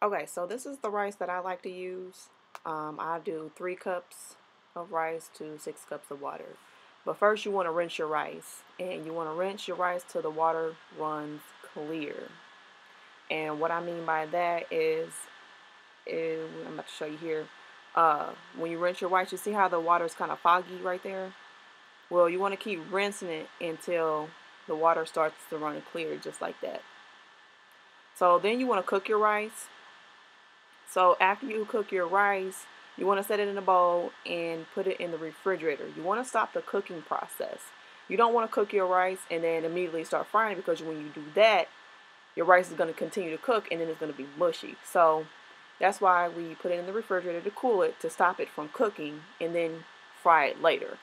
Okay, so this is the rice that I like to use. I do 3 cups of rice to 6 cups of water. But first you want to rinse your rice. And you want to rinse your rice till the water runs clear. And what I mean by that is I'm about to show you here. When you rinse your rice, you see how the water is kind of foggy right there? Well, you want to keep rinsing it until the water starts to run clear, just like that. So then you want to cook your rice. So after you cook your rice, you want to set it in a bowl and put it in the refrigerator. You want to stop the cooking process. You don't want to cook your rice and then immediately start frying it, because when you do that, your rice is going to continue to cook and then it's going to be mushy. So that's why we put it in the refrigerator to cool it, to stop it from cooking, and then fry it later.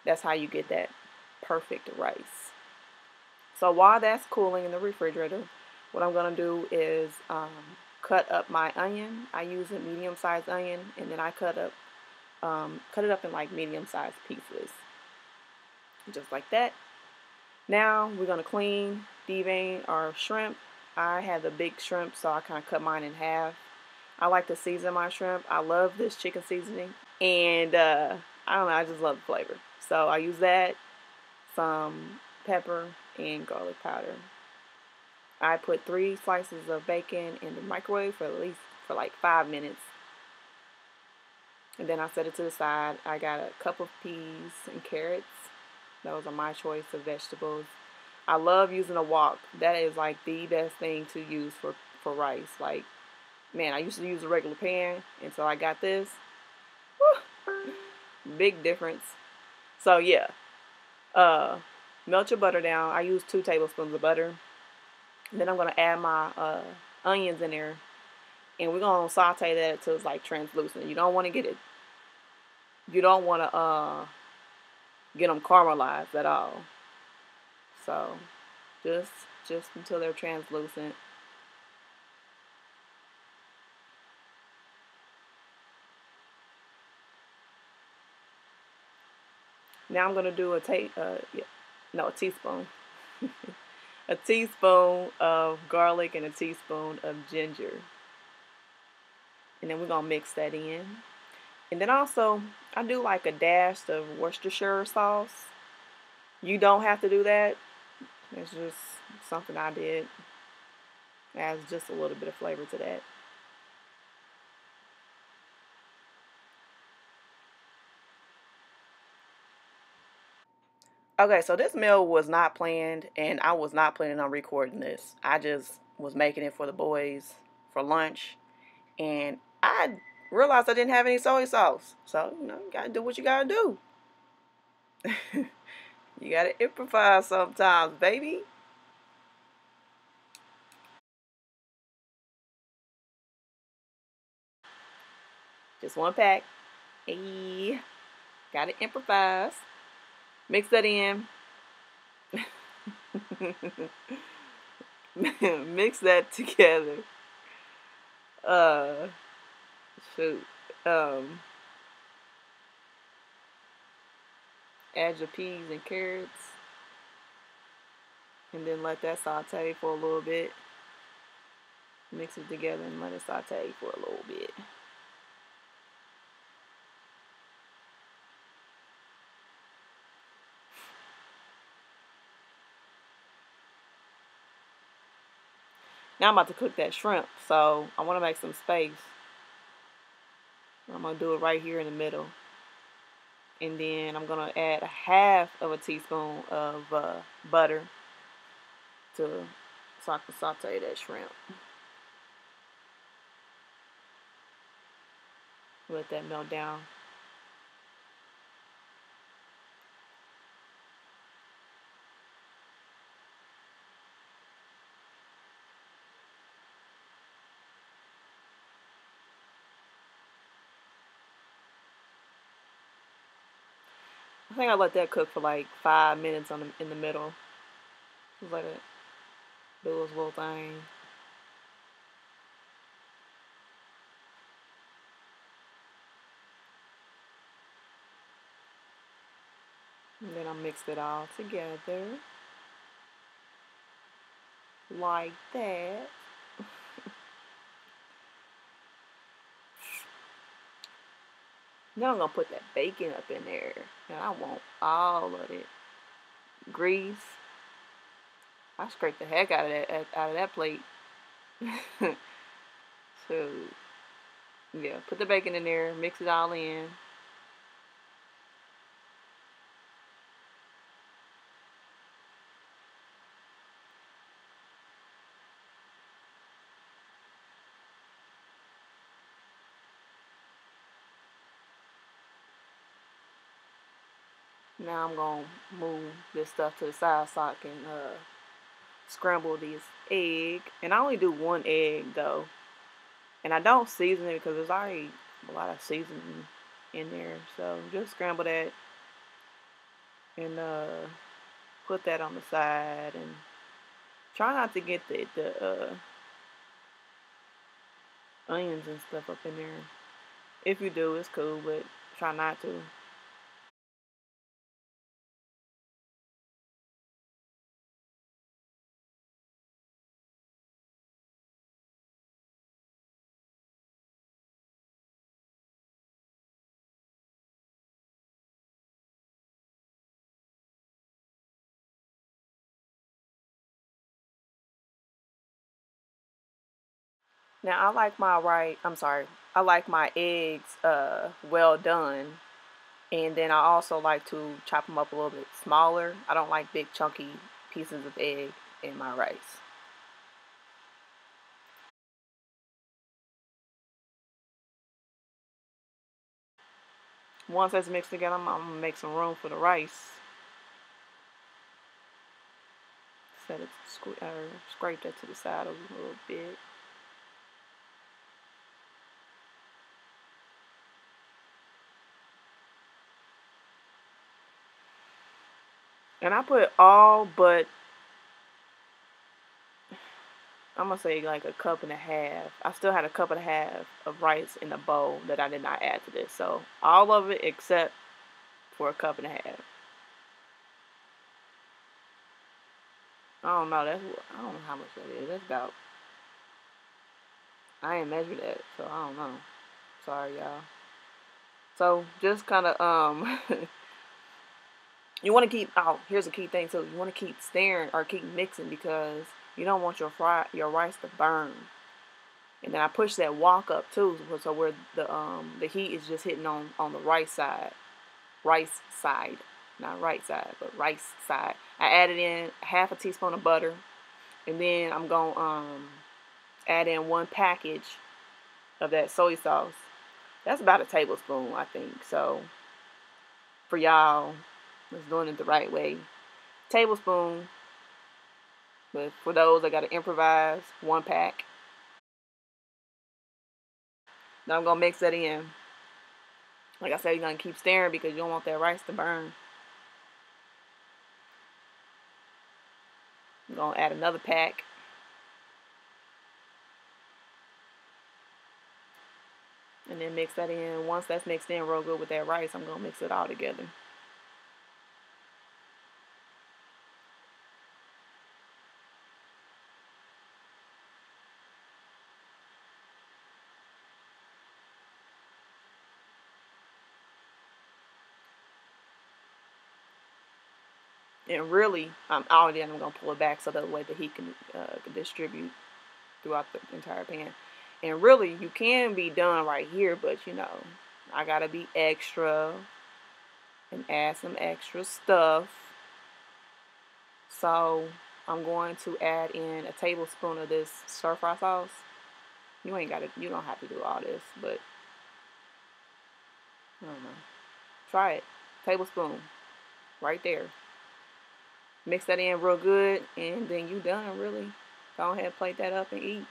That's how you get that perfect rice. So while that's cooling in the refrigerator, what I'm going to do is cut up my onion. I use a medium-sized onion, and then I cut it up in like medium-sized pieces, just like that. Now we're going to clean, devein our shrimp. I have the big shrimp, so I kind of cut mine in half. I like to season my shrimp. I love this chicken seasoning, and I don't know, I just love the flavor. So I use that, some pepper, and garlic powder. I put 3 slices of bacon in the microwave for like 5 minutes. And then I set it to the side. I got a cup of peas and carrots. Those are my choice of vegetables. I love using a wok. That is like the best thing to use for rice. Like, man, I used to use a regular pan until I got this. Woo! Big difference. So yeah, melt your butter down. I use 2 tablespoons of butter. And then I'm going to add my onions in there. And we're going to saute that until it's like translucent. You don't want to get them caramelized at all. So just until they're translucent. Now I'm going to do a teaspoon. A teaspoon of garlic and a teaspoon of ginger. And then we're going to mix that in. And then also, I do like a dash of Worcestershire sauce. You don't have to do that. It's just something I did. It adds just a little bit of flavor to that. Okay, so this meal was not planned, and I was not planning on recording this. I just was making it for the boys for lunch, and I realized I didn't have any soy sauce. So, you gotta do what you gotta do. You gotta improvise sometimes, baby. Just 1 pack. Hey, gotta improvise. Mix that in. Mix that together. Uh, shoot. Add your peas and carrots, and then let that saute for a little bit. Mix it together and let it saute for a little bit. Now I'm about to cook that shrimp, so I want to make some space. I'm going to do it right here in the middle. And then I'm going to add a half of a teaspoon of butter so I can saute that shrimp. Let that melt down. I think I let that cook for like 5 minutes in the middle. Just let it do its little thing. And then I mixed it all together. Like that. Now I'm gonna put that bacon up in there, and I want all of it. Grease. I scraped the heck out of that plate. So yeah, put the bacon in there, mix it all in. Now I'm gonna move this stuff to the side so I can scramble this egg. And I only do one egg though. And I don't season it because there's already a lot of seasoning in there. So just scramble that and put that on the side, and try not to get the onions and stuff up in there. If you do, it's cool, but try not to. Now I like my I like my eggs well done. And then I also like to chop them up a little bit smaller. I don't like big chunky pieces of egg in my rice. Once that's mixed together, I'm gonna make some room for the rice. Set it, scrape that to the side a little bit. And I put all but, I'm gonna say like a cup and a half. I still had a cup and a half of rice in the bowl that I did not add to this. So all of it except for a cup and a half. I don't know. I don't know how much that is. That's about. I ain't measured that, so I don't know. Sorry, y'all. So just kind of you want to keep. Oh, here's a key thing. So you want to keep stirring or keep mixing because you don't want your rice to burn. And then I push that wok up too, so where the heat is just hitting on the rice side, not right side, but rice side. I added in half a teaspoon of butter, and then I'm gonna add in one package of that soy sauce. That's about a tablespoon, I think. So for y'all that's doing it the right way, tablespoon. But for those that gotta improvise, one pack. Now I'm gonna mix that in. Like I said, you're gonna keep stirring because you don't want that rice to burn. I'm gonna add another pack. And then mix that in. Once that's mixed in real good with that rice, I'm gonna mix it all together. And really, I'm gonna pull it back so that way the heat can distribute throughout the entire pan. And really, you can be done right here, but you know, I gotta be extra and add some extra stuff. So I'm going to add in a tablespoon of this stir fry sauce. You don't have to do all this, but I don't know. Try it. Tablespoon, right there. Mix that in real good, and then you done really. Go ahead and plate that up and eat.